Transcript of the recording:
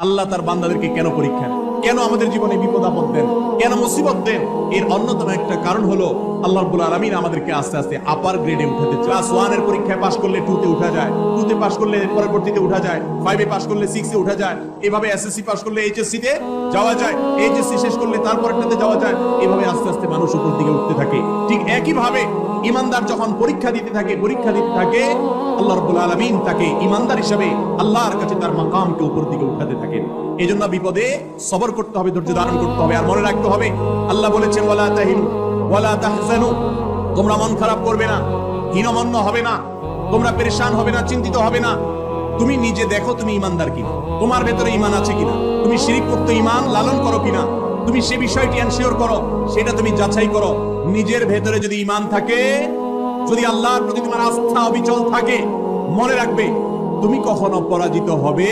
আল্লাহ তার বান্দাদেরকে কেন পরীক্ষা নেন, কেন আমাদের জীবনে বিপদ আপদ দেন, কেন মুসিবত দেন? এর অন্যতম একটা কারণ হলো আল্লাহ রাব্বুল আলামিন আমাদেরকে আস্তে আস্তে আপার গ্রেডে উঠাতে চায়। ক্লাস 1 এর পরীক্ষায় পাশ করলে 2 তে উঠা যায়, 2 তে পাশ করলে পরবর্তীতে উঠা যায়, 5 এ পাশ করলে 6 এ উঠা যায়, এভাবে এসএসসি পাশ করলে এইচএসসি তে যাওয়া যায়, এইচএসসি শেষ করলে তারপরটাতে যাওয়া যায়, এভাবে আস্তে আস্তে মানুষ উপর দিকে উঠতে থাকে। ঠিক একই ভাবে ইমানদার যখন পরীক্ষা দিতে থাকে আল্লাহ রাব্বুল আলামিন তাকে ইমানদার হিসেবে আল্লাহর কাছে তার মাকামকে উপর দিকে উঠাতে থাকেন। এজন্য বিপদে সবর করতে হবে, ধৈর্য ধারণ করতে হবে, আর মনে রাখতে হবে আল্লাহ বলেছেন ওয়ালা তাহিনু ওয়ালা তাহজানু, তোমরা মন খারাপ করবে না, হীনমন্য হবে না, তোমরা পেরেশান হবে না, চিন্তিত হবে না। তুমি নিজে দেখো তুমি ইমানদার কিনা, তোমার ভেতরে ঈমান আছে কিনা, তুমি শিরক মুক্ত ঈমান লালন করো কিনা, তুমি সে বিষয়টি এনশিওর করো, সেটা তুমি যাচাই করো। নিজের ভেতরে যদি ঈমান থাকে, যদি আল্লাহর প্রতি তোমার আস্থা অবিচল থাকে, মনে রাখবে তুমি কখনো পরাজিত হবে